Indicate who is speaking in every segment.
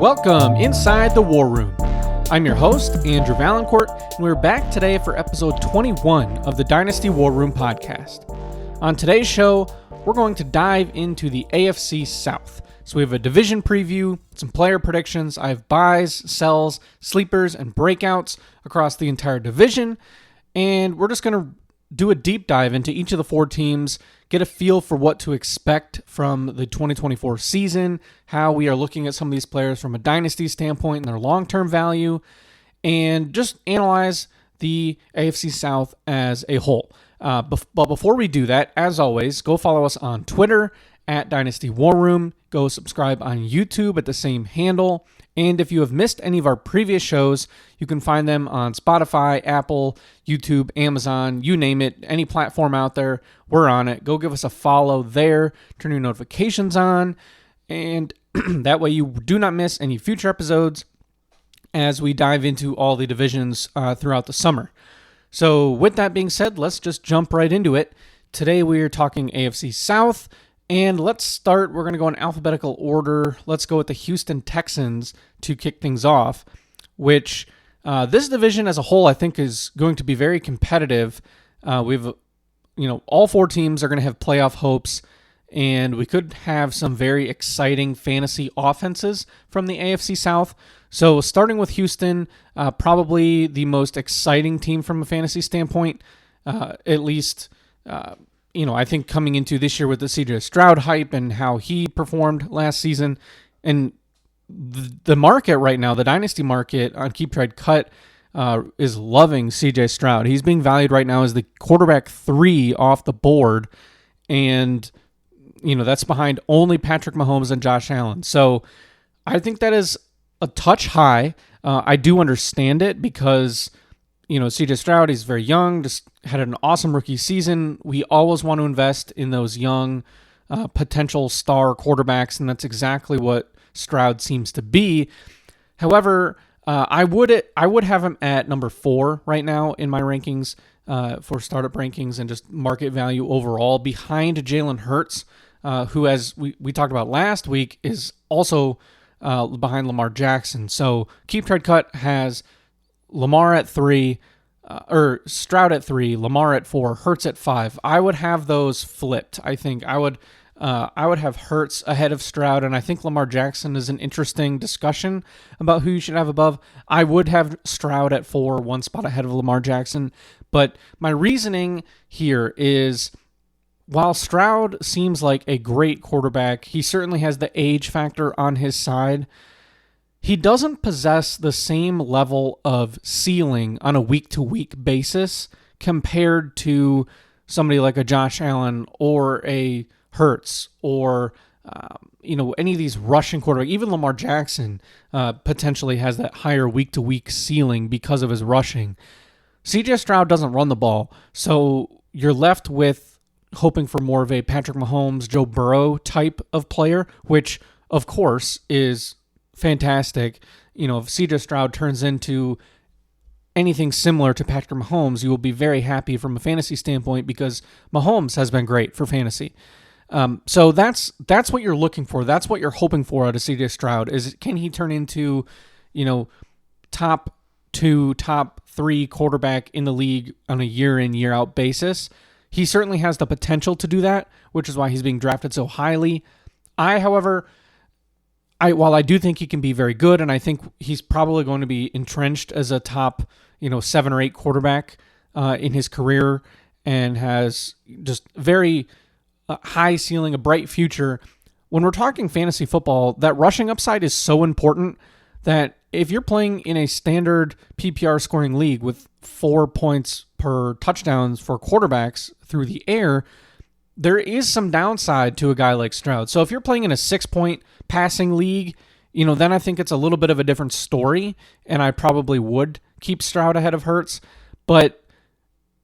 Speaker 1: Welcome inside the War Room. I'm your host, Andrew Valancourt, and we're back today for episode 21 of the Dynasty War Room podcast. On today's show, we're going to dive into the AFC South. So we have a division preview, some player predictions. I have buys, sells, sleepers, and breakouts across the entire division. And we're just going to do a deep dive into each of the four teams, get a feel for what to expect from the 2024 season, how we are looking at some of these players from a dynasty standpoint and their long-term value, and just analyze the AFC South as a whole. But before we do that, as always, go follow us on Twitter at Dynasty War Room. Go subscribe on YouTube at the same handle. And if you have missed any of our previous shows, you can find them on Spotify, Apple, YouTube, Amazon, you name it, any platform out there, we're on it. Go give us a follow there, turn your notifications on, and that way you do not miss any future episodes as we dive into all the divisions throughout the summer. So with that being said, let's just jump right into it. Today we are talking AFC South. And let's start, we're going to go in alphabetical order. Let's go with the Houston Texans to kick things off, which this division as a whole I think is going to be very competitive. All four teams are going to have playoff hopes, and we could have some very exciting fantasy offenses from the AFC South. So starting with Houston, probably the most exciting team from a fantasy standpoint, at least I think coming into this year with the CJ Stroud hype and how he performed last season, and the market right now, the dynasty market on Keep Trade Cut is loving CJ Stroud. He's being valued right now as the quarterback 3 off the board, and that's behind only Patrick Mahomes and Josh Allen. So I think that is a touch high. I do understand it because CJ Stroud, he's very young, just had an awesome rookie season. We always want to invest in those young potential star quarterbacks, and that's exactly what Stroud seems to be. However, I would have him at number 4 right now in my rankings for startup rankings and just market value overall, behind Jalen Hurts, who, as we talked about last week, is also behind Lamar Jackson. So Keep Trade Cut has Lamar at 3, or Stroud at 3, Lamar at 4, Hurts at 5. I would have those flipped. I think I would have Hurts ahead of Stroud, and I think Lamar Jackson is an interesting discussion about who you should have above. I would have Stroud at 4, one spot ahead of Lamar Jackson. But my reasoning here is, while Stroud seems like a great quarterback, he certainly has the age factor on his side. He doesn't possess the same level of ceiling on a week-to-week basis compared to somebody like a Josh Allen or a Hurts or any of these rushing quarterbacks. Even Lamar Jackson potentially has that higher week-to-week ceiling because of his rushing. CJ Stroud doesn't run the ball, so you're left with hoping for more of a Patrick Mahomes, Joe Burrow type of player, which, of course, is fantastic. If CJ Stroud turns into anything similar to Patrick Mahomes, you will be very happy from a fantasy standpoint because Mahomes has been great for fantasy. So that's what you're looking for. That's what you're hoping for out of CJ Stroud, is can he turn into, top 2, top 3 quarterback in the league on a year in, year out basis. He certainly has the potential to do that, which is why he's being drafted so highly. While I do think he can be very good, and I think he's probably going to be entrenched as a top, 7 or 8 quarterback in his career, and has just very high ceiling, a bright future. When we're talking fantasy football, that rushing upside is so important that if you're playing in a standard PPR scoring league with 4 points per touchdowns for quarterbacks through the air, there is some downside to a guy like Stroud. So if you're playing in a 6-point passing league, then I think it's a little bit of a different story, and I probably would keep Stroud ahead of Hurts. But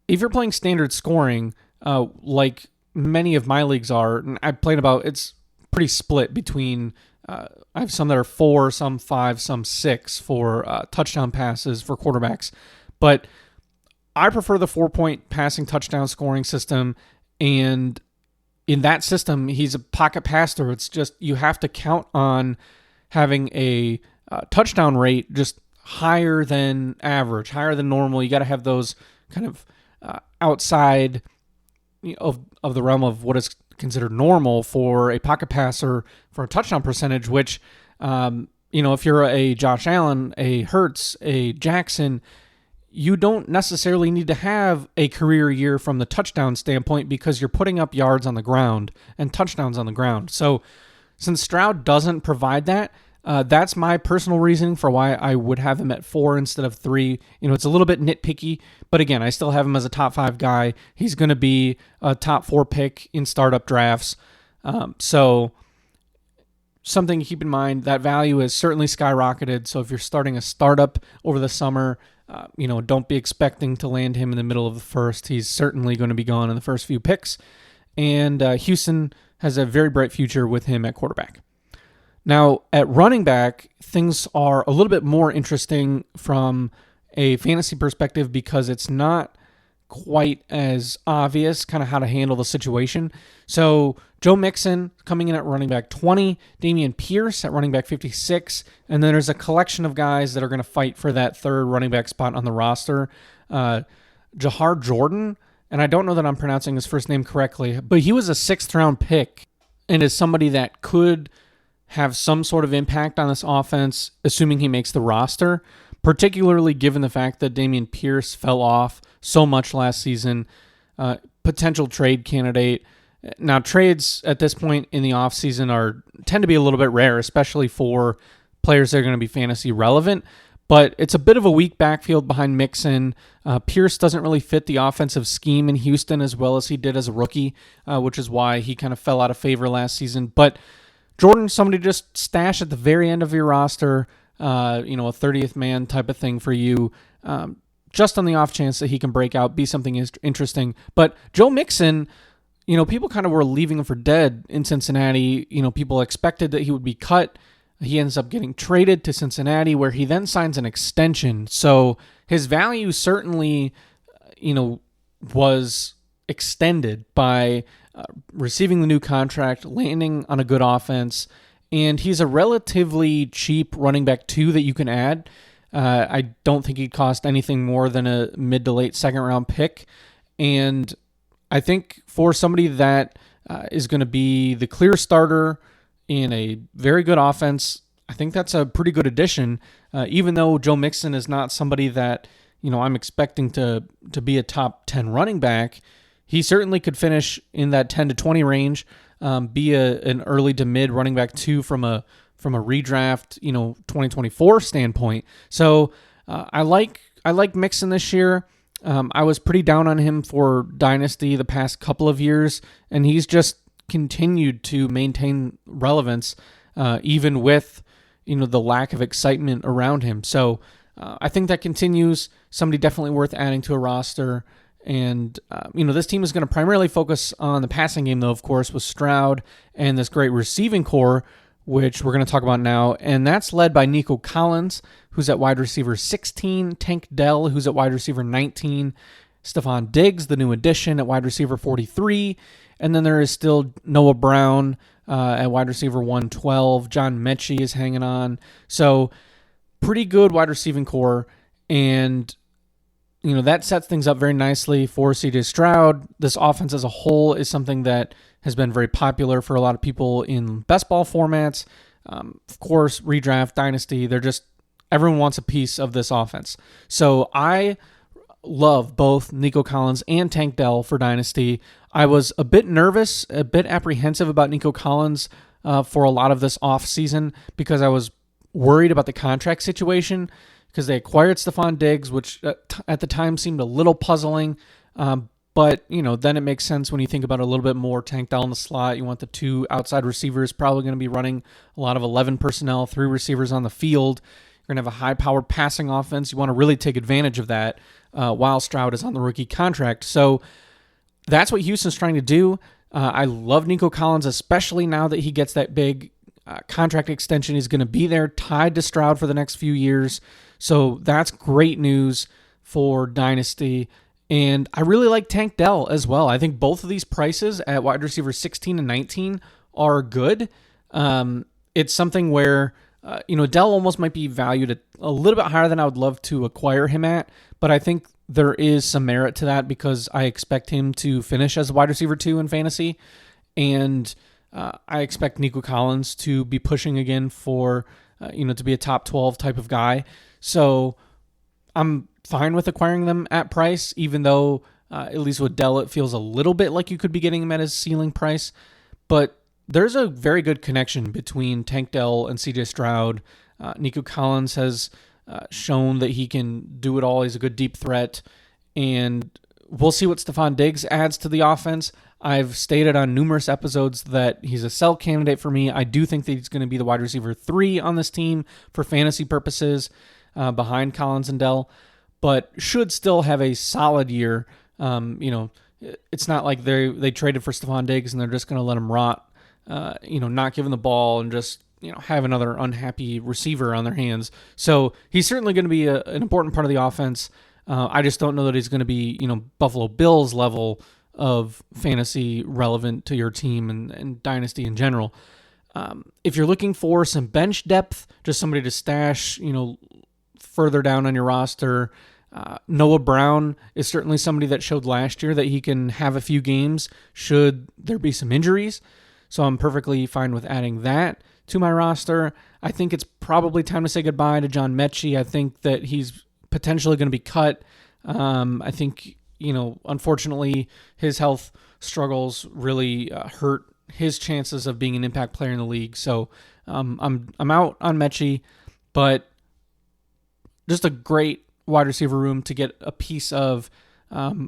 Speaker 1: if you're playing standard scoring, like many of my leagues are, and I played about, it's pretty split between, I have some that are 4, some 5, some 6 for touchdown passes for quarterbacks. But I prefer the 4-point passing touchdown scoring system, and in that system, he's a pocket passer. It's just you have to count on having a touchdown rate just higher than average, higher than normal. You got to have those kind of outside of the realm of what is considered normal for a pocket passer for a touchdown percentage, which, if you're a Josh Allen, a Hurts, a Jackson, you don't necessarily need to have a career year from the touchdown standpoint because you're putting up yards on the ground and touchdowns on the ground. So since Stroud doesn't provide that, that's my personal reasoning for why I would have him at 4 instead of 3. It's a little bit nitpicky, but again, I still have him as a top 5 guy. He's going to be a top 4 pick in startup drafts. So something to keep in mind, that value has certainly skyrocketed. So if you're starting a startup over the summer, don't be expecting to land him in the middle of the first. He's certainly going to be gone in the first few picks. And Houston has a very bright future with him at quarterback. Now, at running back, things are a little bit more interesting from a fantasy perspective because it's not quite as obvious kind of how to handle the situation. So Joe Mixon coming in at running back 20, Dameon Pierce at running back 56, and then there's a collection of guys that are going to fight for that third running back spot on the roster. Jahar Jordan, and I don't know that I'm pronouncing his first name correctly, but he was a 6th round pick and is somebody that could have some sort of impact on this offense, assuming he makes the roster, particularly given the fact that Dameon Pierce fell off so much last season. Potential trade candidate. Now, trades at this point in the offseason tend to be a little bit rare, especially for players that are going to be fantasy relevant, but it's a bit of a weak backfield behind Mixon. Pierce doesn't really fit the offensive scheme in Houston as well as he did as a rookie, which is why he kind of fell out of favor last season. But Jordan, somebody to just stash at the very end of your roster, a 30th man type of thing for you, just on the off chance that he can break out, be something interesting. But Joe Mixon, people kind of were leaving him for dead in Cincinnati. People expected that he would be cut. He ends up getting traded to Cincinnati, where he then signs an extension. So his value certainly, was extended by receiving the new contract, landing on a good offense, and he's a relatively cheap running back 2 that you can add. I don't think he'd cost anything more than a mid to late 2nd round pick, and I think for somebody that is going to be the clear starter in a very good offense, I think that's a pretty good addition, even though Joe Mixon is not somebody that I'm expecting to be a top 10 running back. He certainly could finish in that 10 to 20 range, be an early to mid running back 2 from a redraft, 2024 standpoint. So I like Mixon this year. I was pretty down on him for Dynasty the past couple of years, and he's just continued to maintain relevance, even with the lack of excitement around him. So I think that continues. Somebody definitely worth adding to a roster. And, this team is going to primarily focus on the passing game, though, of course, with Stroud and this great receiving core, which we're going to talk about now. And that's led by Nico Collins, who's at wide receiver 16, Tank Dell, who's at wide receiver 19, Stephon Diggs, the new addition, at wide receiver 43. And then there is still Noah Brown at wide receiver 112. John Mechie is hanging on. So pretty good wide receiving core. And that sets things up very nicely for CJ Stroud. This offense as a whole is something that has been very popular for a lot of people in best ball formats. Of course, redraft, dynasty, everyone wants a piece of this offense. So I love both Nico Collins and Tank Dell for dynasty. I was a bit nervous, a bit apprehensive about Nico Collins for a lot of this offseason because I was worried about the contract situation, because they acquired Stephon Diggs, which at the time seemed a little puzzling. But, then it makes sense when you think about it a little bit more. Tank Dell in the slot. You want the 2 outside receivers, probably going to be running a lot of 11 personnel, 3 receivers on the field. You're going to have a high-powered passing offense. You want to really take advantage of that while Stroud is on the rookie contract. So that's what Houston's trying to do. I love Nico Collins, especially now that he gets that big contract extension. He's going to be there tied to Stroud for the next few years. So that's great news for Dynasty. And I really like Tank Dell as well. I think both of these prices at wide receiver 16 and 19 are good. It's something where Dell almost might be valued at a little bit higher than I would love to acquire him at, but I think there is some merit to that because I expect him to finish as a wide receiver 2 in fantasy, and I expect Nico Collins to be pushing again for, to be a top 12 type of guy. So I'm fine with acquiring them at price, even though at least with Dell, it feels a little bit like you could be getting him at his ceiling price. But there's a very good connection between Tank Dell and CJ Stroud. Nico Collins has shown that he can do it all. He's a good deep threat. And we'll see what Stephon Diggs adds to the offense. I've stated on numerous episodes that he's a sell candidate for me. I do think that he's going to be the wide receiver 3 on this team for fantasy purposes, behind Collins and Dell, but should still have a solid year. It's not like they traded for Stephon Diggs and they're just going to let him rot, not giving the ball and just, have another unhappy receiver on their hands. So he's certainly going to be an important part of the offense. I just don't know that he's going to be, Buffalo Bills level of fantasy relevant to your team and Dynasty in general. If you're looking for some bench depth, just somebody to stash, further down on your roster, Noah Brown is certainly somebody that showed last year that he can have a few games should there be some injuries. So I'm perfectly fine with adding that to my roster. I think it's probably time to say goodbye to John Mechie. I think that he's potentially going to be cut. I think, unfortunately, his health struggles really hurt his chances of being an impact player in the league. So I'm out on Mechie, but just a great wide receiver room to get a piece of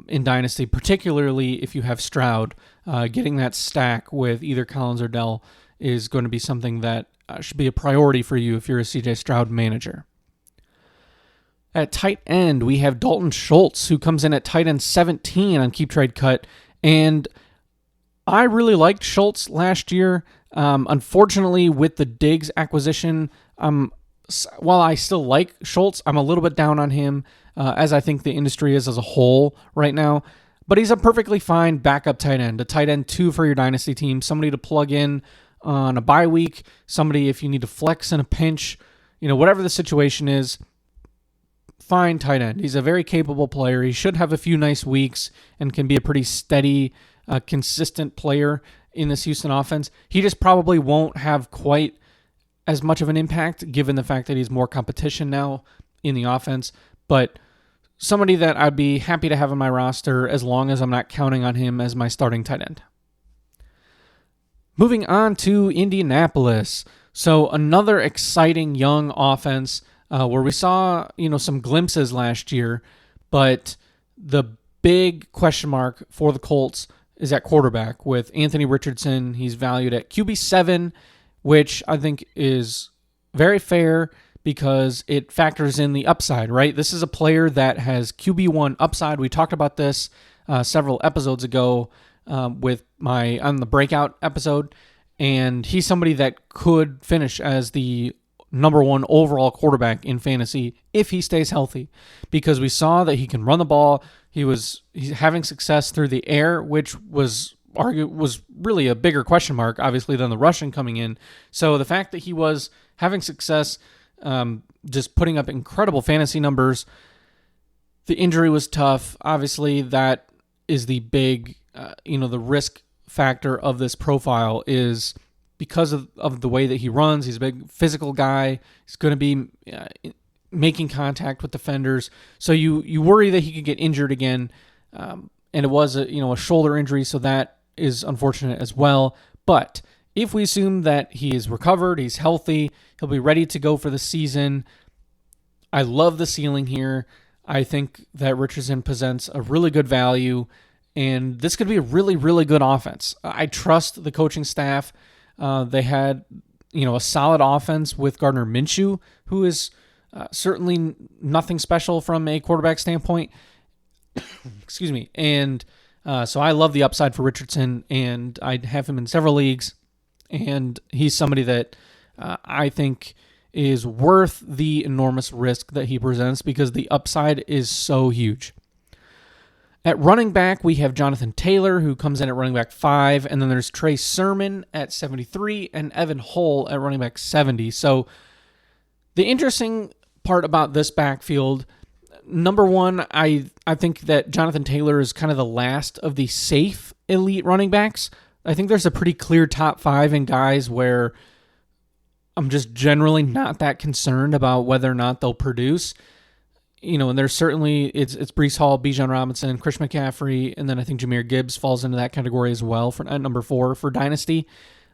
Speaker 1: in Dynasty, particularly if you have Stroud. Getting that stack with either Collins or Dell is going to be something that should be a priority for you if you're a CJ Stroud manager. At tight end, we have Dalton Schultz, who comes in at tight end 17 on Keep Trade Cut, and I really liked Schultz last year. Unfortunately, with the Diggs acquisition, while I still like Schultz, I'm a little bit down on him, as I think the industry is as a whole right now. But he's a perfectly fine backup tight end, a tight end 2 for your Dynasty team, somebody to plug in on a bye week, somebody if you need to flex in a pinch, whatever the situation is, fine tight end. He's a very capable player. He should have a few nice weeks and can be a pretty steady, consistent player in this Houston offense. He just probably won't have quite as much of an impact given the fact that he's more competition now in the offense, but somebody that I'd be happy to have on my roster as long as I'm not counting on him as my starting tight end. Moving on to Indianapolis. So another exciting young offense where we saw, some glimpses last year, but the big question mark for the Colts is at quarterback with Anthony Richardson. He's valued at QB7, which I think is very fair because it factors in the upside, right? This is a player that has QB1 upside. We talked about this several episodes ago on the breakout episode, and he's somebody that could finish as the number 1 overall quarterback in fantasy if he stays healthy, because we saw that he can run the ball. He's having success through the air, which was really a bigger question mark, obviously, than the rushing coming in. So the fact that he was having success, just putting up incredible fantasy numbers, the injury was tough. Obviously, that is the big, the risk factor of this profile is because of the way that he runs. He's a big physical guy. He's going to be making contact with defenders. So you worry that he could get injured again. And it was a shoulder injury, so that is unfortunate as well. But if we assume that he is recovered, he's healthy, he'll be ready to go for the season. I love the ceiling here. I think that Richardson presents a really good value, and this could be a really, really good offense. I trust the coaching staff. They had, a solid offense with Gardner Minshew, who is certainly nothing special from a quarterback standpoint. Excuse me. And so I love the upside for Richardson, and I have him in several leagues, and he's somebody that I think is worth the enormous risk that he presents because the upside is so huge. At running back, we have Jonathan Taylor, who comes in at running back 5, and then there's Trey Sermon at 73 and Evan Hull at running back 70. So The interesting part about this backfield, number one, I think that Jonathan Taylor is kind of the last of the safe elite running backs. I think there's a pretty clear top 5 in guys where I'm just generally not that concerned about whether or not they'll produce. And there's certainly, it's Breece Hall, Bijan Robinson, Chris McCaffrey, and then I think Jahmyr Gibbs falls into that category as well for at number 4 for Dynasty.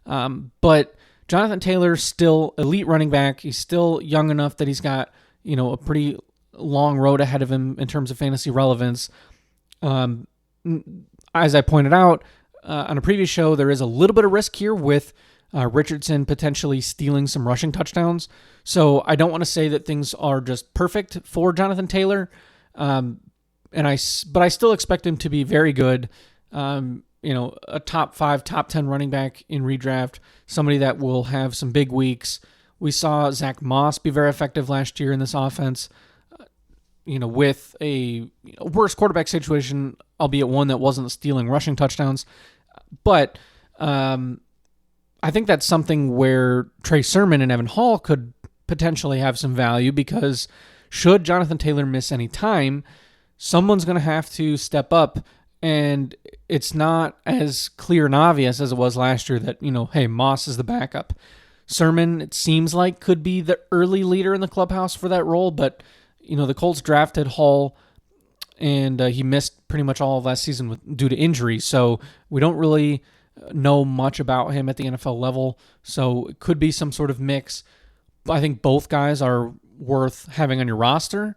Speaker 1: But Jonathan Taylor's still elite running back. He's still young enough that he's got, a pretty long road ahead of him in terms of fantasy relevance. As I pointed out on a previous show, there is a little bit of risk here with Richardson potentially stealing some rushing touchdowns. So I don't want to say that things are just perfect for Jonathan Taylor, but I still expect him to be very good. A top 5, top 10 running back in redraft, somebody that will have some big weeks. We saw Zach Moss be very effective last year in this offense, with a worse quarterback situation, albeit one that wasn't stealing rushing touchdowns. But I think that's something where Trey Sermon and Evan Hall could potentially have some value, because should Jonathan Taylor miss any time, someone's going to have to step up, and it's not as clear and obvious as it was last year that, hey, Moss is the backup. Sermon, it seems like, could be the early leader in the clubhouse for that role, but, the Colts drafted Hall, and he missed pretty much all of last season due to injury, so we don't really know much about him at the NFL level, so it could be some sort of mix. I think both guys are worth having on your roster,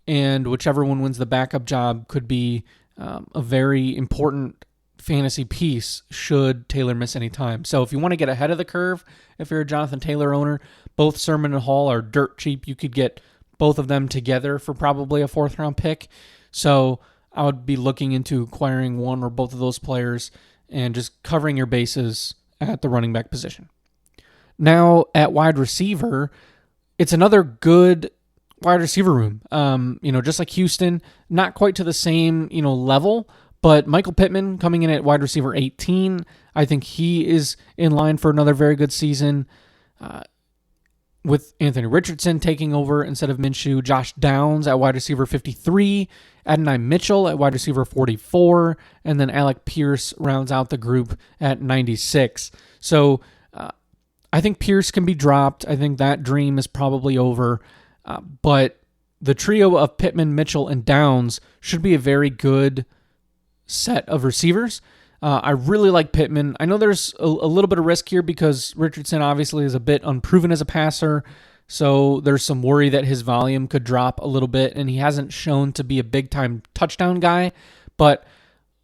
Speaker 1: and whichever one wins the backup job could be a very important fantasy piece should Taylor miss any time. So if you want to get ahead of the curve, if you're a Jonathan Taylor owner, both Sermon and Hall are dirt cheap. You could get both of them together for probably a 4th-round pick. So I would be looking into acquiring one or both of those players and just covering your bases at the running back position. Now, at wide receiver, it's another good wide receiver room. Just like Houston, not quite to the same, level, but Michael Pittman coming in at wide receiver 18, I think he is in line for another very good season. With Anthony Richardson taking over instead of Minshew, Josh Downs at wide receiver 53, Adonai Mitchell at wide receiver 44, and then Alec Pierce rounds out the group at 96. So I think Pierce can be dropped. I think that dream is probably over. But the trio of Pittman, Mitchell, and Downs should be a very good set of receivers. I really like Pittman. I know there's a little bit of risk here because Richardson obviously is a bit unproven as a passer, so there's some worry that his volume could drop a little bit, and he hasn't shown to be a big-time touchdown guy. But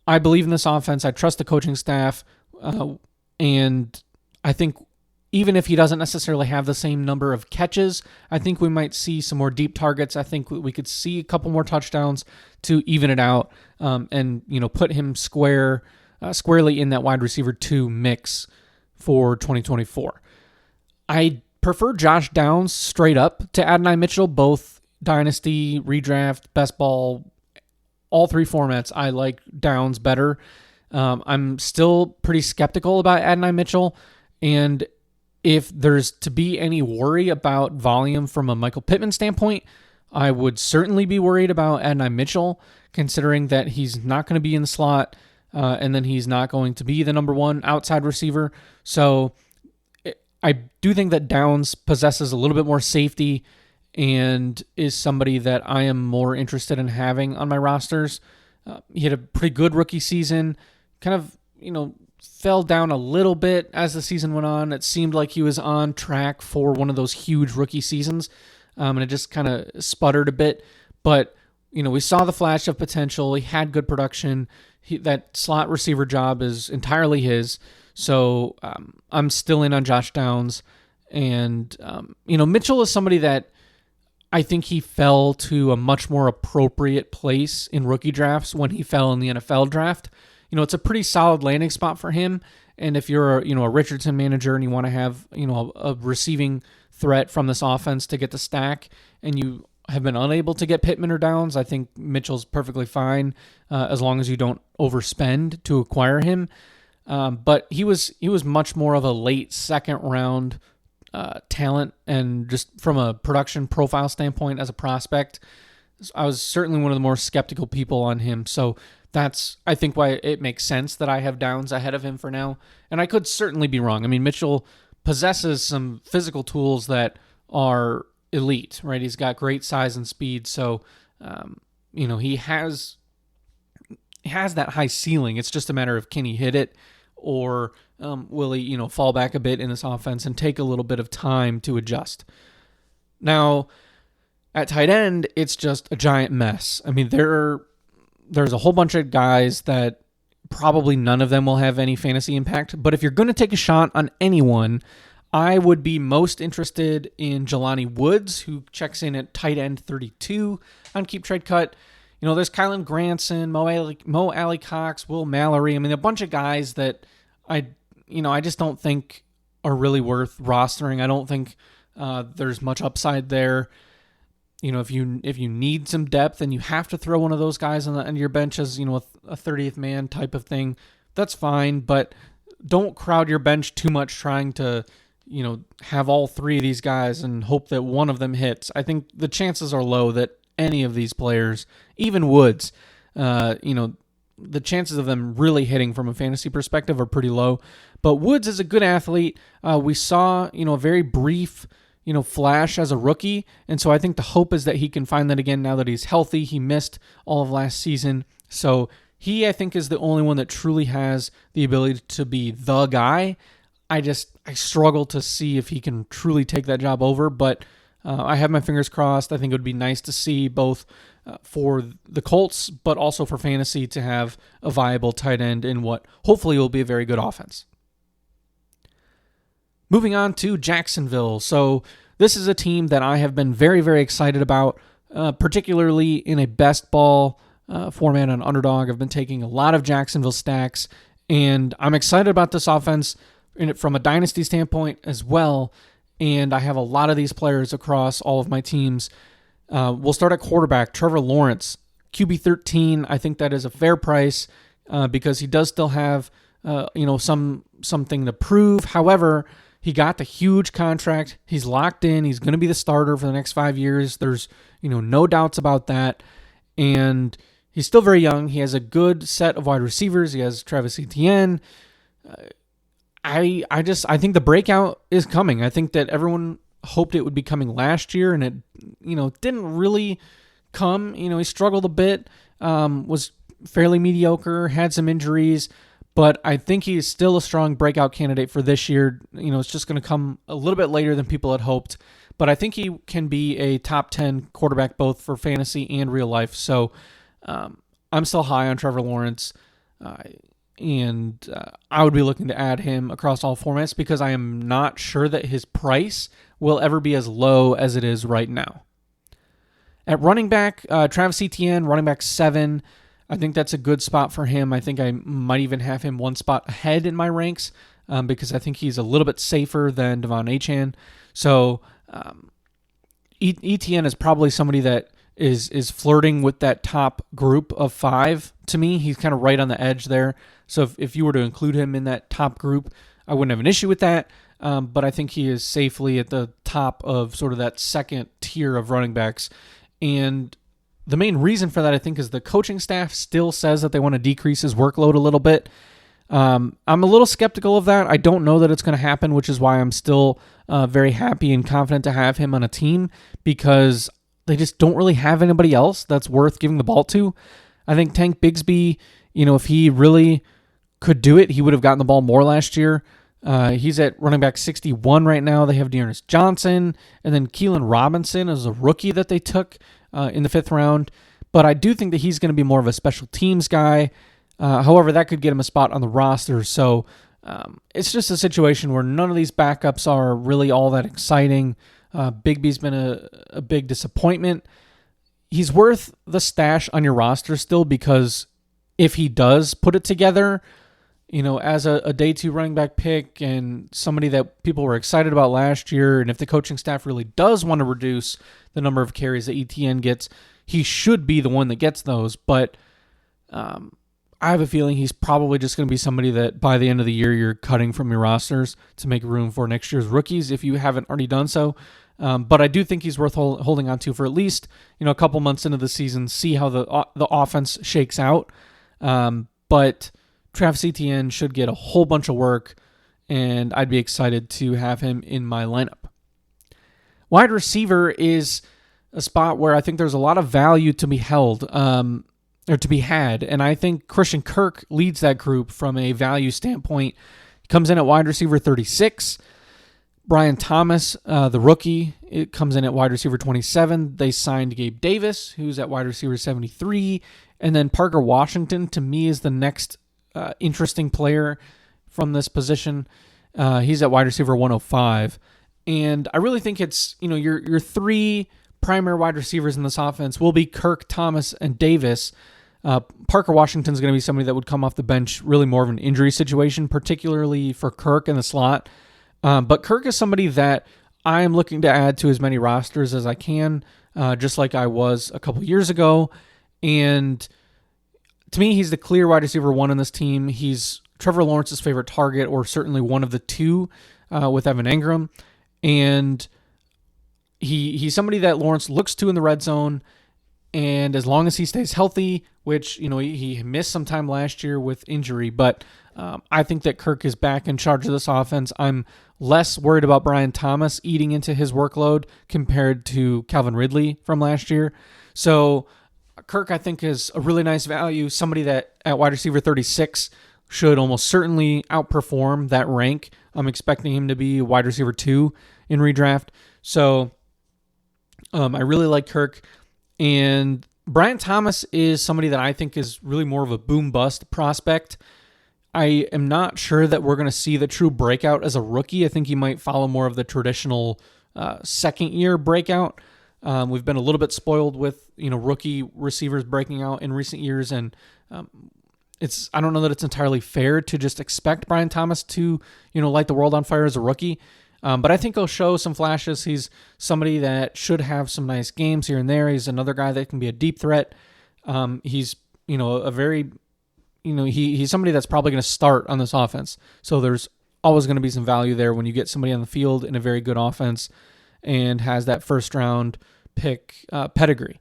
Speaker 1: I believe in this offense. I trust the coaching staff, and I think even if he doesn't necessarily have the same number of catches, I think we might see some more deep targets. I think we could see a couple more touchdowns to even it out, and put him squarely in that wide receiver 2 mix for 2024. I prefer Josh Downs straight up to Adonai Mitchell, both Dynasty, Redraft, Best Ball, all 3 formats. I like Downs better. I'm still pretty skeptical about Adonai Mitchell, and if there's to be any worry about volume from a Michael Pittman standpoint, I would certainly be worried about Adonai Mitchell, considering that he's not going to be in the slot, and then he's not going to be the number 1 outside receiver. So I do think that Downs possesses a little bit more safety and is somebody that I am more interested in having on my rosters. He had a pretty good rookie season, kind of, fell down a little bit as the season went on. It seemed like he was on track for one of those huge rookie seasons, and it just kind of sputtered a bit. But, we saw the flash of potential. He had good production. That slot receiver job is entirely his. So I'm still in on Josh Downs. And, Mitchell is somebody that I think he fell to a much more appropriate place in rookie drafts when he fell in the NFL draft. It's a pretty solid landing spot for him. And if you're a Richardson manager and you want to have, a receiving threat from this offense to get the stack, and you have been unable to get Pittman or Downs, I think Mitchell's perfectly fine as long as you don't overspend to acquire him. But he was much more of a late second round talent and just from a production profile standpoint as a prospect, I was certainly one of the more skeptical people on him. So that's, I think, why it makes sense that I have Downs ahead of him for now. And I could certainly be wrong. I mean, Mitchell possesses some physical tools that are elite, right? He's got great size and speed. So, he has that high ceiling. It's just a matter of, can he hit it, or will he, fall back a bit in this offense and take a little bit of time to adjust? Now, at tight end, it's just a giant mess. I mean, there's a whole bunch of guys that probably none of them will have any fantasy impact. But if you're going to take a shot on anyone, I would be most interested in Jelani Woods, who checks in at tight end 32 on Keep Trade Cut. There's Kylan Granson, Mo Alley Cox, Will Mallory. I mean, a bunch of guys that I just don't think are really worth rostering. I don't think there's much upside there. If you need some depth and you have to throw one of those guys on your bench as, a 30th man type of thing, that's fine. But don't crowd your bench too much trying to, have all three of these guys and hope that one of them hits. I think the chances are low that any of these players, even Woods, the chances of them really hitting from a fantasy perspective are pretty low. But Woods is a good athlete. We saw, a very brief, flash as a rookie. And so I think the hope is that he can find that again now that he's healthy. He missed all of last season. So he, I think, is the only one that truly has the ability to be the guy. I struggle to see if he can truly take that job over, but I have my fingers crossed. I think it would be nice to see both for the Colts, but also for fantasy to have a viable tight end in what hopefully will be a very good offense. Moving on to Jacksonville. So this is a team that I have been very, very excited about, particularly in a best ball format on Underdog. I've been taking a lot of Jacksonville stacks, and I'm excited about this offense from a dynasty standpoint as well. And I have a lot of these players across all of my teams. We'll start at quarterback, Trevor Lawrence, QB 13. I think that is a fair price because he does still have something to prove. However, he got the huge contract. He's locked in. He's going to be the starter for the next 5 years. There's no doubts about that. And he's still very young. He has a good set of wide receivers. He has Travis Etienne. I think the breakout is coming. I think that everyone hoped it would be coming last year, and it, didn't really come. He struggled a bit, was fairly mediocre, had some injuries, but I think he's still a strong breakout candidate for this year. It's just going to come a little bit later than people had hoped, but I think he can be a top 10 quarterback both for fantasy and real life. So I'm still high on Trevor Lawrence. And I would be looking to add him across all formats because I am not sure that his price will ever be as low as it is right now. At running back, Travis Etienne, running back 7. I think that's a good spot for him. I think I might even have him one spot ahead in my ranks because I think he's a little bit safer than Devon Achane. So Etienne is probably somebody that is flirting with that top group of 5 to me. He's kind of right on the edge there. So if you were to include him in that top group, I wouldn't have an issue with that. But I think he is safely at the top of sort of that second tier of running backs. And the main reason for that, I think, is the coaching staff still says that they want to decrease his workload a little bit. I'm a little skeptical of that. I don't know that it's going to happen, which is why I'm still very happy and confident to have him on a team because they just don't really have anybody else that's worth giving the ball to. I think Tank Bigsby, if he really could do it, he would have gotten the ball more last year. He's at running back 61 right now. They have Dearness Johnson, and then Keelan Robinson is a rookie that they took in the 5th round. But I do think that he's going to be more of a special teams guy. However, that could get him a spot on the roster. So it's just a situation where none of these backups are really all that exciting. Bigby's been a big disappointment. He's worth the stash on your roster still because if he does put it together, as a day 2 running back pick and somebody that people were excited about last year, and if the coaching staff really does want to reduce the number of carries that ETN gets, he should be the one that gets those. But I I have a feeling he's probably just going to be somebody that by the end of the year you're cutting from your rosters to make room for next year's rookies if you haven't already done so. But I do think he's worth holding on to for at least a couple months into the season, see how the offense shakes out. But Travis Etienne should get a whole bunch of work, and I'd be excited to have him in my lineup. Wide receiver is a spot where I think there's a lot of value to be held. Or to be had. And I think Christian Kirk leads that group from a value standpoint. He comes in at wide receiver 36. Brian Thomas, the rookie, it comes in at wide receiver 27. They signed Gabe Davis, who's at wide receiver 73. And then Parker Washington, to me, is the next interesting player from this position. He's at wide receiver 105. And I really think it's, your three primary wide receivers in this offense will be Kirk, Thomas, and Davis. Parker Washington's going to be somebody that would come off the bench, really more of an injury situation, particularly for Kirk in the slot. But Kirk is somebody that I am looking to add to as many rosters as I can, just like I was a couple years ago. And to me, he's the clear wide receiver one in this team. He's Trevor Lawrence's favorite target, or certainly one of the two with Evan Engram. And he's somebody that Lawrence looks to in the red zone. And as long as he stays healthy, which, he missed some time last year with injury, but I think that Kirk is back in charge of this offense. I'm less worried about Brian Thomas eating into his workload compared to Calvin Ridley from last year. So Kirk, I think, is a really nice value, somebody that at wide receiver 36 should almost certainly outperform that rank. I'm expecting him to be wide receiver 2 in redraft. So I really like Kirk. And Brian Thomas is somebody that I think is really more of a boom-bust prospect. I am not sure that we're going to see the true breakout as a rookie. I think he might follow more of the traditional second-year breakout. We've been a little bit spoiled with rookie receivers breaking out in recent years, and I don't know that it's entirely fair to just expect Brian Thomas to light the world on fire as a rookie. But I think he'll show some flashes. He's somebody that should have some nice games here and there. He's another guy that can be a deep threat. He's he's somebody that's probably going to start on this offense. So there's always going to be some value there when you get somebody on the field in a very good offense and has that first round pick pedigree.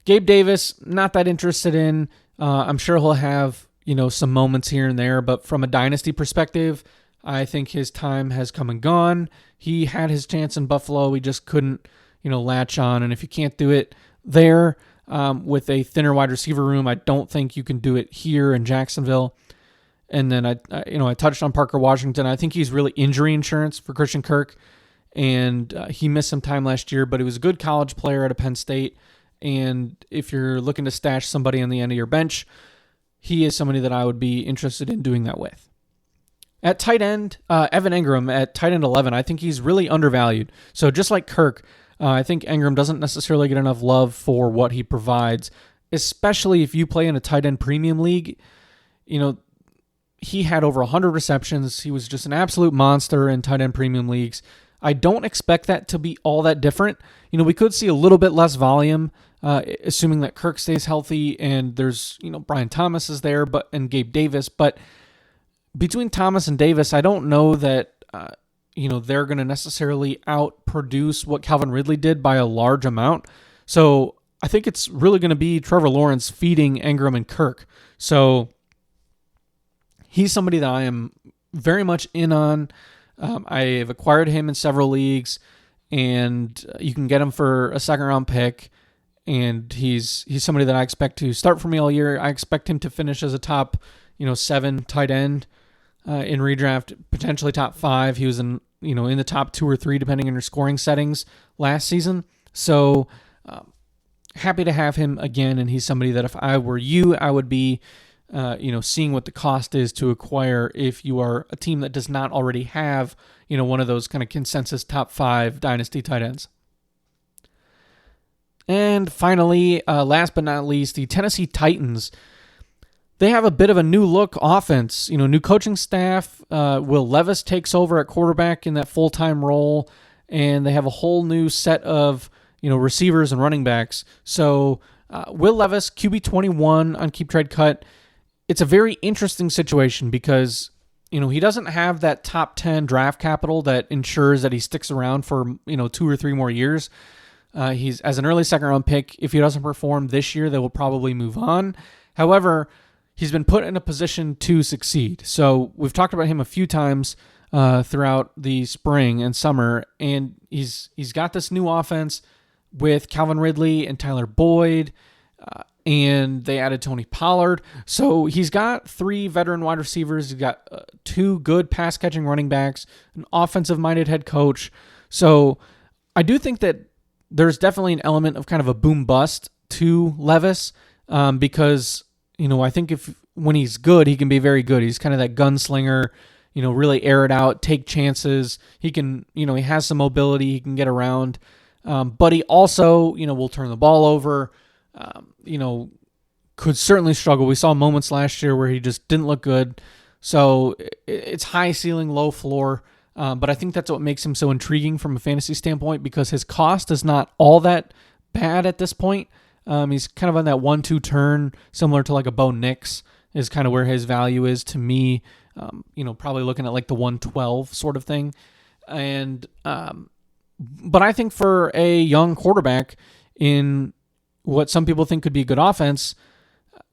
Speaker 1: Gabe Davis, not that interested in. I'm sure he'll have some moments here and there, but from a dynasty perspective, I think his time has come and gone. He had his chance in Buffalo. He just couldn't, latch on. And if you can't do it there with a thinner wide receiver room, I don't think you can do it here in Jacksonville. And then I touched on Parker Washington. I think he's really injury insurance for Christian Kirk. And he missed some time last year, but he was a good college player at Penn State. And if you're looking to stash somebody on the end of your bench, he is somebody that I would be interested in doing that with. At tight end, Evan Engram at tight end 11, I think he's really undervalued. So just like Kirk, I think Engram doesn't necessarily get enough love for what he provides, especially if you play in a tight end premium league. He had over 100 receptions. He was just an absolute monster in tight end premium leagues. I don't expect that to be all that different. We could see a little bit less volume, assuming that Kirk stays healthy and there's, Brian Thomas is there, and Gabe Davis, but between Thomas and Davis, I don't know that they're going to necessarily outproduce what Calvin Ridley did by a large amount. So I think it's really going to be Trevor Lawrence feeding Engram and Kirk. So he's somebody that I am very much in on. I have acquired him in several leagues, and you can get him for a second-round pick. And he's somebody that I expect to start for me all year. I expect him to finish as a top 7 tight end in redraft, potentially top 5. He was in the top 2 or 3 depending on your scoring settings last season. So happy to have him again, and he's somebody that if I were you, I would be seeing what the cost is to acquire if you are a team that does not already have one of those kind of consensus top 5 dynasty tight ends. And finally, last but not least, the Tennessee Titans. They have a bit of a new look offense, new coaching staff. Will Levis takes over at quarterback in that full-time role, and they have a whole new set of, receivers and running backs. So Will Levis, QB 21 on Keep Trade Cut. it's a very interesting situation because, he doesn't have that top 10 draft capital that ensures that he sticks around for, 2 or 3 more years. He's as an early second round pick. If he doesn't perform this year, they will probably move on. However, he's been put in a position to succeed. So we've talked about him a few times throughout the spring and summer, and he's got this new offense with Calvin Ridley and Tyler Boyd, and they added Tony Pollard. So he's got 3 veteran wide receivers. He's got 2 good pass-catching running backs, an offensive-minded head coach. So I do think that there's definitely an element of kind of a boom-bust to Levis because, I think when he's good, he can be very good. He's kind of that gunslinger, really air it out, take chances. He can, he has some mobility. He can get around. But he also, will turn the ball over, could certainly struggle. We saw moments last year where he just didn't look good. So it's high ceiling, low floor. But I think that's what makes him so intriguing from a fantasy standpoint because his cost is not all that bad at this point. He's kind of on that 1-2 turn, similar to like a Bo Nix is kind of where his value is to me. Probably looking at like the 112 sort of thing. And, but I think for a young quarterback in what some people think could be a good offense,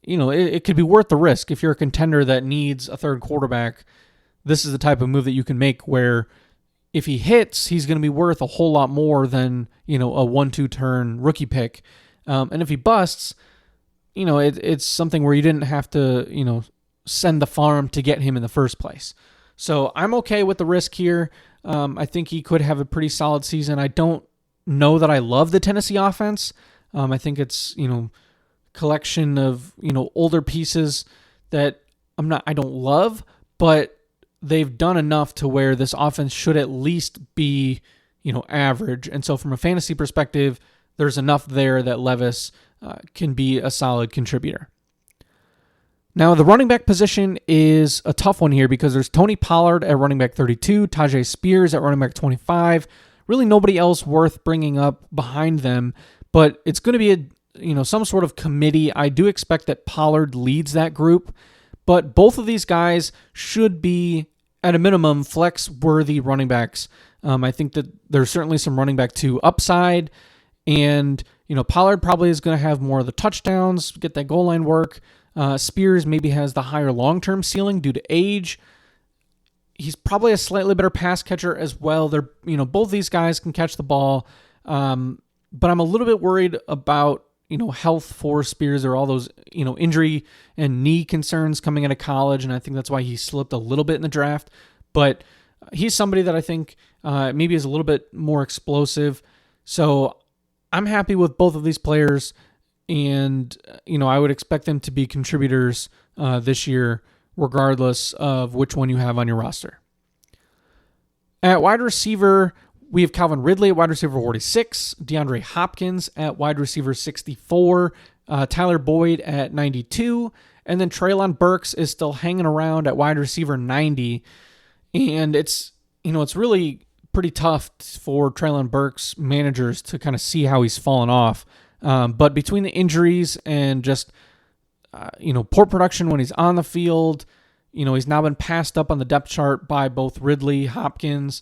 Speaker 1: it could be worth the risk. If you're a contender that needs a third quarterback, this is the type of move that you can make where if he hits, he's going to be worth a whole lot more than, a 1-2 turn rookie pick. And if he busts, it's something where you didn't have to, send the farm to get him in the first place. So I'm okay with the risk here. I think he could have a pretty solid season. I don't know that I love the Tennessee offense. I think it's, collection of, older pieces that I don't love, but they've done enough to where this offense should at least be, average. And so from a fantasy perspective, there's enough there that Levis can be a solid contributor. Now, the running back position is a tough one here because there's Tony Pollard at running back 32, Tajay Spears at running back 25. Really nobody else worth bringing up behind them, but it's going to be some sort of committee. I do expect that Pollard leads that group, but both of these guys should be, at a minimum, flex-worthy running backs. I think that there's certainly some running back 2 upside, and Pollard probably is going to have more of the touchdowns, get that goal line work. Spears maybe has the higher long-term ceiling due to age. He's probably a slightly better pass catcher as well. They're, both these guys can catch the ball, but I'm a little bit worried about health for Spears or all those, injury and knee concerns coming out of college. And I think that's why he slipped a little bit in the draft. But he's somebody that I think maybe is a little bit more explosive. So I'm happy with both of these players. And, I would expect them to be contributors this year, regardless of which one you have on your roster. At wide receiver, we have Calvin Ridley at wide receiver 46, DeAndre Hopkins at wide receiver 64, Tyler Boyd at 92, and then Treylon Burks is still hanging around at wide receiver 90. And it's really pretty tough for Treylon Burks managers to kind of see how he's fallen off. But between the injuries and just, poor production when he's on the field, he's now been passed up on the depth chart by both Ridley, Hopkins.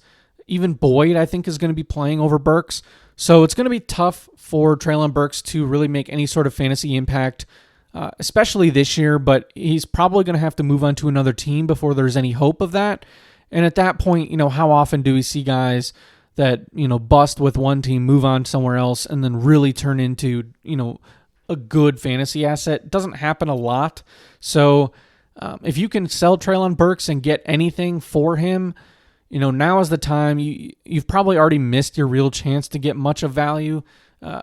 Speaker 1: Even Boyd, I think, is going to be playing over Burks. So it's going to be tough for Treylon Burks to really make any sort of fantasy impact, especially this year. But he's probably going to have to move on to another team before there's any hope of that. And at that point, how often do we see guys that, bust with one team, move on somewhere else, and then really turn into, a good fantasy asset? It doesn't happen a lot. So if you can sell Treylon Burks and get anything for him, now is the time. You've probably already missed your real chance to get much of value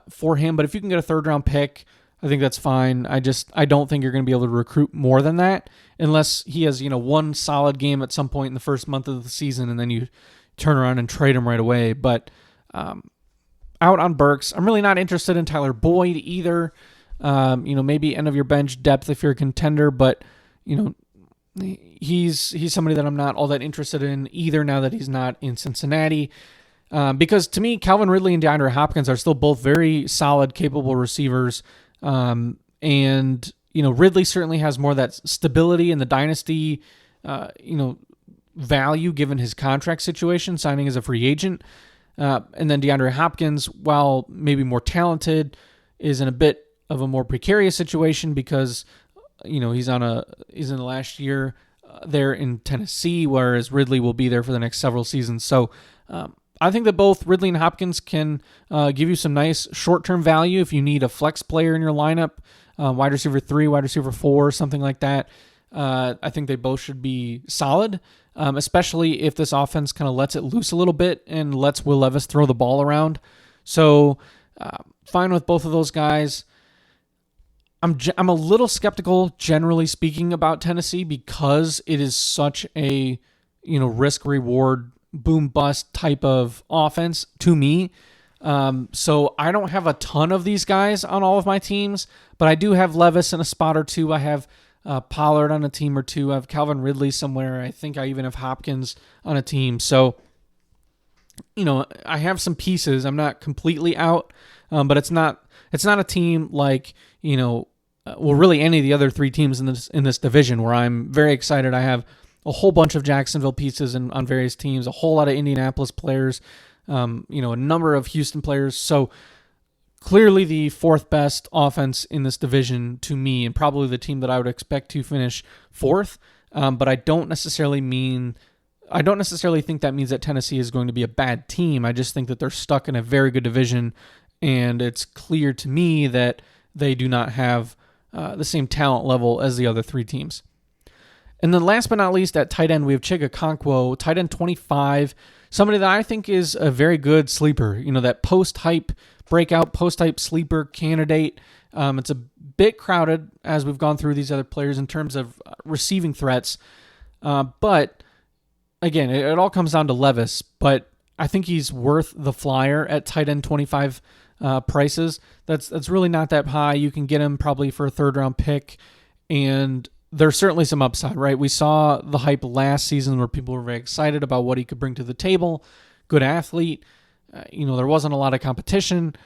Speaker 1: for him. But if you can get a third-round pick, I think that's fine. I don't think you're going to be able to recruit more than that unless he has, one solid game at some point in the first month of the season, and then you turn around and trade him right away. But out on Burks, I'm really not interested in Tyler Boyd either. Maybe end of your bench depth if you're a contender, but he's somebody that I'm not all that interested in either now that he's not in Cincinnati. Because to me, Calvin Ridley and DeAndre Hopkins are still both very solid, capable receivers. And, Ridley certainly has more of that stability in the dynasty, value given his contract situation, signing as a free agent. And then DeAndre Hopkins, while maybe more talented, is in a bit of a more precarious situation because, he's in the last year there in Tennessee, whereas Ridley will be there for the next several seasons. So I think that both Ridley and Hopkins can give you some nice short-term value if you need a flex player in your lineup, wide receiver 3, wide receiver 4, something like that. I think they both should be solid, especially if this offense kind of lets it loose a little bit and lets Will Levis throw the ball around. So fine with both of those guys. I'm a little skeptical, generally speaking, about Tennessee because it is such a risk-reward, boom-bust type of offense to me. So I don't have a ton of these guys on all of my teams, but I do have Levis in a spot or two. I have Pollard on a team or two. I have Calvin Ridley somewhere. I think I even have Hopkins on a team. So, I have some pieces. I'm not completely out, but it's not a team like, really any of the other 3 teams in this division where I'm very excited. I have a whole bunch of Jacksonville pieces on various teams, a whole lot of Indianapolis players, a number of Houston players. So clearly the 4th best offense in this division to me, and probably the team that I would expect to finish 4th. But I don't necessarily think that means that Tennessee is going to be a bad team. I just think that they're stuck in a very good division, and it's clear to me that they do not have the same talent level as the other 3 teams. And then last but not least, at tight end, we have Chig Okonkwo, tight end 25, somebody that I think is a very good sleeper, that post-hype breakout, post-hype sleeper candidate. It's a bit crowded as we've gone through these other players in terms of receiving threats. But again, it all comes down to Levis, but I think he's worth the flyer at tight end 25 prices. That's really not that high. You can get him probably for a 3rd-round pick, and there's certainly some upside, right? We saw the hype last season where people were very excited about what he could bring to the table. Good athlete. There wasn't a lot of competition.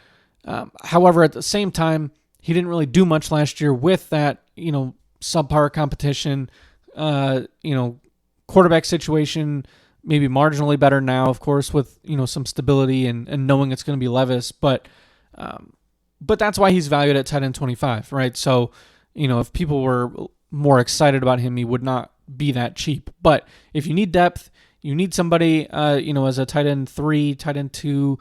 Speaker 1: However, at the same time, he didn't really do much last year with that, subpar competition. Quarterback situation, maybe marginally better now, of course, with, some stability and knowing it's going to be Levis. But that's why he's valued at tight end 25, right? So, if people were more excited about him, he would not be that cheap. But if you need depth, you need somebody, as a tight end 3, tight end 2,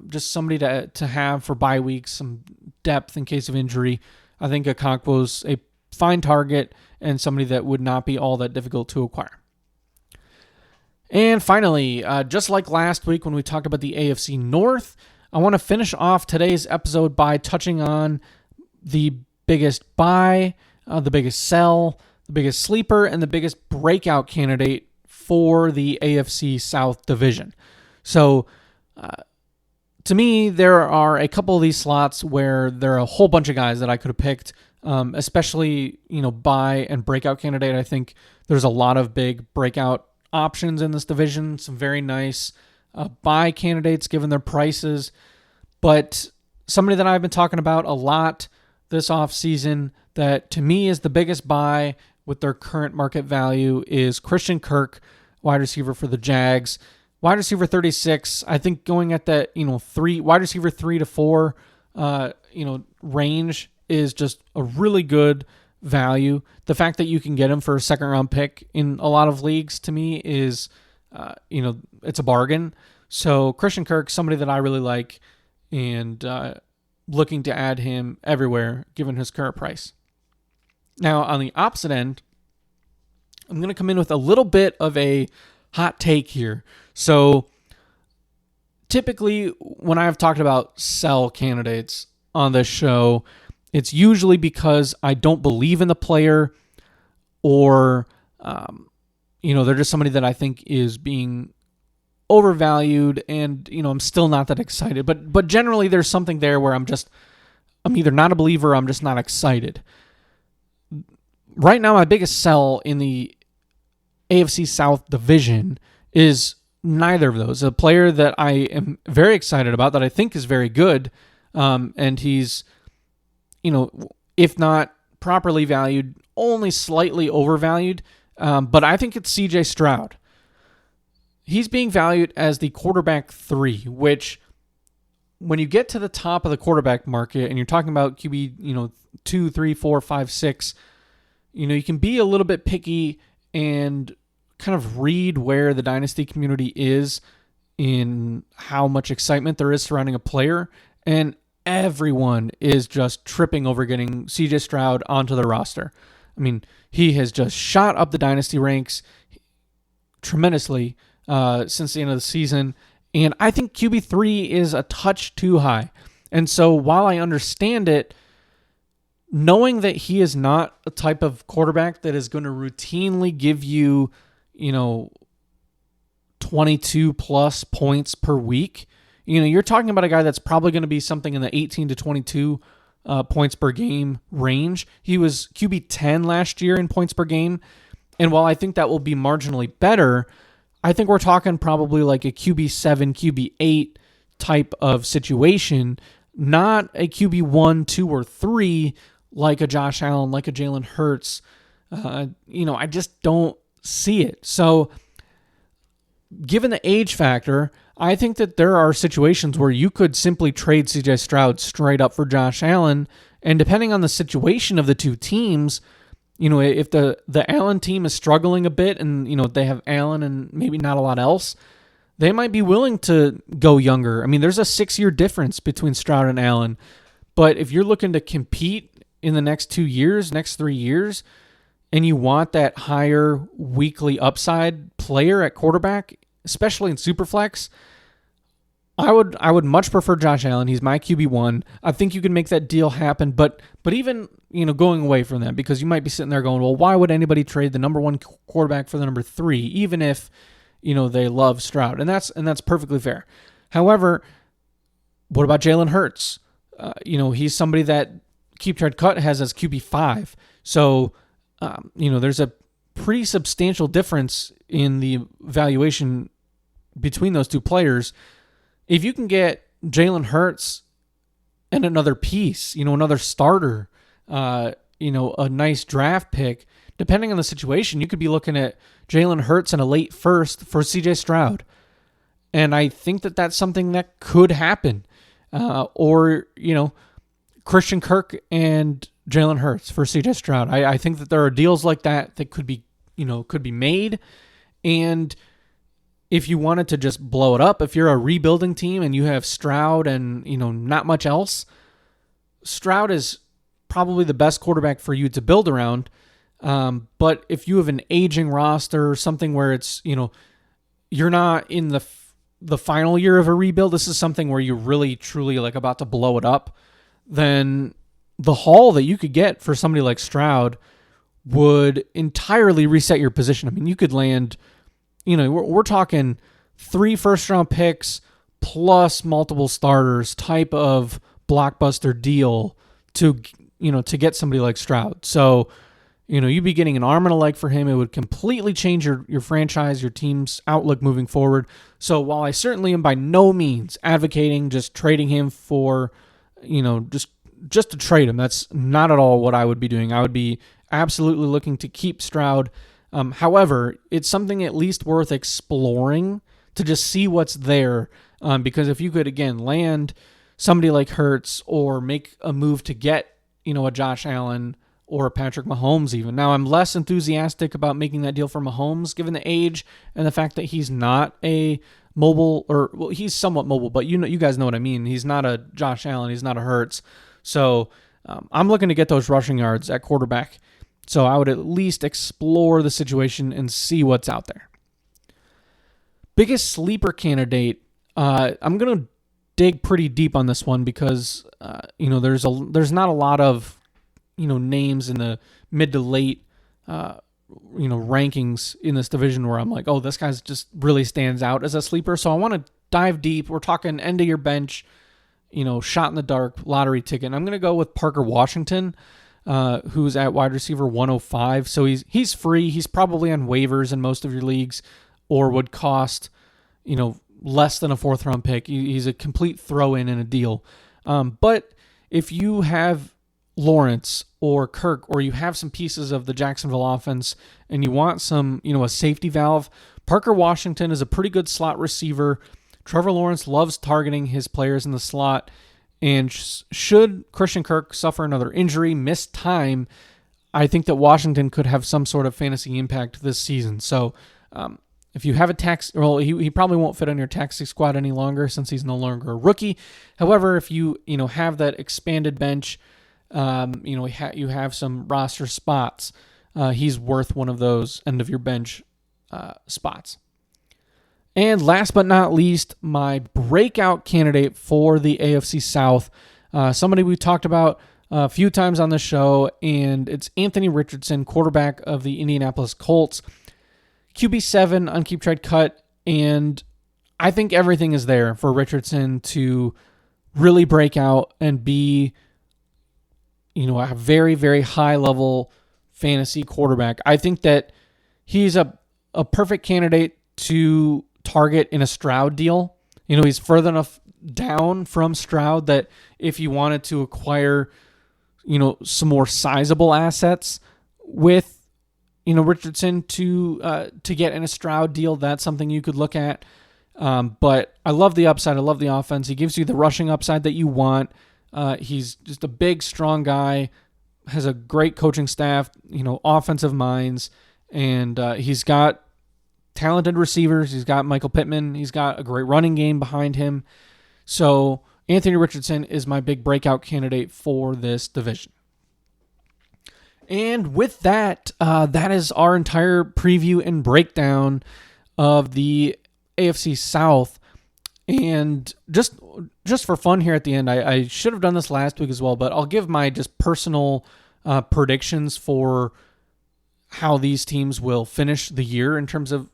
Speaker 1: just somebody to have for bye weeks, some depth in case of injury. I think Okonkwo's a fine target and somebody that would not be all that difficult to acquire. And finally, just like last week when we talked about the AFC North, I want to finish off today's episode by touching on the biggest buy, the biggest sell, the biggest sleeper, and the biggest breakout candidate for the AFC South division. So, to me, there are a couple of these slots where there are a whole bunch of guys that I could have picked, especially, buy and breakout candidate. I think there's a lot of big breakout options in this division, some very nice buy candidates given their prices. But somebody that I've been talking about a lot this offseason that to me is the biggest buy with their current market value is Christian Kirk, wide receiver for the Jags. Wide receiver 36, I think going at that, wide receiver 3 to 4, range is just a really good value. The fact that you can get him for a 2nd-round pick in a lot of leagues to me is, it's a bargain. So Christian Kirk, somebody that I really like, and looking to add him everywhere given his current price. Now, on the opposite end, I'm going to come in with a little bit of a hot take here. So typically when I've talked about sell candidates on this show, it's usually because I don't believe in the player or, they're just somebody that I think is being overvalued and, I'm still not that excited. But generally there's something there where I'm either not a believer or I'm just not excited. Right now, my biggest sell in the AFC South division is neither of those. A player that I am very excited about, that I think is very good, and he's, if not properly valued, only slightly overvalued, but I think it's CJ Stroud. He's being valued as the quarterback 3, which when you get to the top of the quarterback market and you're talking about QB, 2, 3, 4, 5, 6, you can be a little bit picky and kind of read where the Dynasty community is in how much excitement there is surrounding a player. And everyone is just tripping over getting CJ Stroud onto the roster. I mean, he has just shot up the Dynasty ranks tremendously since the end of the season. And I think QB3 is a touch too high. And so while I understand it, knowing that he is not a type of quarterback that is going to routinely give you, 22 plus points per week, you're talking about a guy that's probably going to be something in the 18 to 22 points per game range. He was QB 10 last year in points per game. And while I think that will be marginally better, I think we're talking probably like a QB 7, QB 8 type of situation, not a QB 1, 2, or 3 like a Josh Allen, like a Jalen Hurts. I just don't see it. So given the age factor, I think that there are situations where you could simply trade CJ Stroud straight up for Josh Allen. And depending on the situation of the two teams, if the Allen team is struggling a bit and, they have Allen and maybe not a lot else, they might be willing to go younger. I mean, there's a 6-year difference between Stroud and Allen. But if you're looking to compete in the next 2 years, next 3 years, and you want that higher weekly upside player at quarterback, especially in Superflex, I would much prefer Josh Allen. He's my QB1. I think you can make that deal happen, but even, going away from that, because you might be sitting there going, well, why would anybody trade the number 1 quarterback for the number 3, even if, they love Stroud? And that's perfectly fair. However, what about Jalen Hurts? He's somebody that Keep Trade Cut has as QB5. So, there's a pretty substantial difference in the valuation between those two players. If you can get Jalen Hurts and another piece, another starter, a nice draft pick, depending on the situation, you could be looking at Jalen Hurts and a late first for CJ Stroud. And I think that that's something that could happen. Or Christian Kirk and Jalen Hurts for CJ Stroud. I think that there are deals like that could be made. And if you wanted to just blow it up, if you're a rebuilding team and you have Stroud and, not much else, Stroud is probably the best quarterback for you to build around. But if you have an aging roster, something where it's, you're not in the final year of a rebuild, this is something where you're really, truly about to blow it up, then the haul that you could get for somebody like Stroud would entirely reset your position. I mean, you could land, we're talking 3 first-round picks plus multiple starters type of blockbuster deal to get somebody like Stroud. So, you'd be getting an arm and a leg for him. It would completely change your franchise, your team's outlook moving forward. So while I certainly am by no means advocating just trading him for, just to trade him, that's not at all what I would be doing. I would be absolutely looking to keep Stroud. However, it's something at least worth exploring to just see what's there. Because if you could, again, land somebody like Hurts or make a move to get, a Josh Allen or a Patrick Mahomes even. Now, I'm less enthusiastic about making that deal for Mahomes given the age and the fact that he's not a mobile, or well, he's somewhat mobile, but you guys know what I mean. He's not a Josh Allen. He's not a Hurts. So I'm looking to get those rushing yards at quarterback. So I would at least explore the situation and see what's out there. Biggest sleeper candidate. I'm going to dig pretty deep on this one because there's not a lot of names in the mid to late rankings in this division where I'm like, oh, this guy's just really stands out as a sleeper. So I want to dive deep. We're talking end of your bench, shot in the dark lottery ticket. And I'm going to go with Parker Washington, who's at wide receiver 105. So he's free. He's probably on waivers in most of your leagues, or would cost, less than a 4th round pick. He's a complete throw in a deal. But if you have Lawrence or Kirk, or you have some pieces of the Jacksonville offense and you want some, a safety valve, Parker Washington is a pretty good slot receiver. Trevor Lawrence loves targeting his players in the slot, and should Christian Kirk suffer another injury, miss time, I think that Washington could have some sort of fantasy impact this season. So if you have he probably won't fit on your taxi squad any longer since he's no longer a rookie. However, if you have that expanded bench, you have some roster spots, he's worth one of those end of your bench spots. And last but not least, my breakout candidate for the AFC South, somebody we talked about a few times on the show, and it's Anthony Richardson, quarterback of the Indianapolis Colts. QB7 on Keep Trade Cut, and I think everything is there for Richardson to really break out and be, a very, very high level fantasy quarterback. I think that he's a perfect candidate to target in a Stroud deal. He's further enough down from Stroud that if you wanted to acquire, some more sizable assets with, Richardson to get in a Stroud deal, that's something you could look at. But I love the upside. I love the offense. He gives you the rushing upside that you want. He's just a big, strong guy, has a great coaching staff, offensive minds, and he's got talented receivers. He's got Michael Pittman. He's got a great running game behind him. So Anthony Richardson is my big breakout candidate for this division. And with that, that is our entire preview and breakdown of the AFC South. And just for fun here at the end, I should have done this last week as well, but I'll give my just personal predictions for how these teams will finish the year in terms of,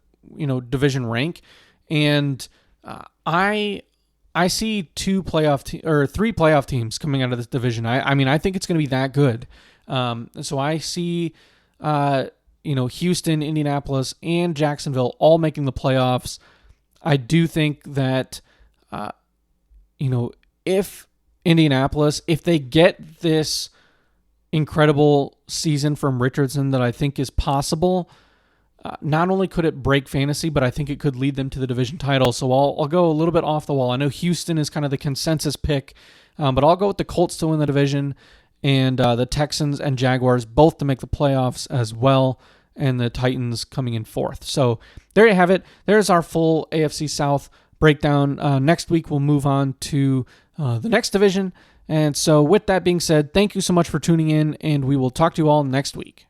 Speaker 1: division rank. And I see three playoff teams coming out of this division. I think it's going to be that good. So I see, Houston, Indianapolis, and Jacksonville all making the playoffs. I do think that, if Indianapolis, if they get this incredible season from Richardson that I think is possible, not only could it break fantasy, but I think it could lead them to the division title. So I'll go a little bit off the wall. I know Houston is kind of the consensus pick, but I'll go with the Colts to win the division, and the Texans and Jaguars both to make the playoffs as well, and the Titans coming in fourth. So there you have it. There's our full AFC South breakdown. Next week, we'll move on to the next division. And so with that being said, thank you so much for tuning in, and we will talk to you all next week.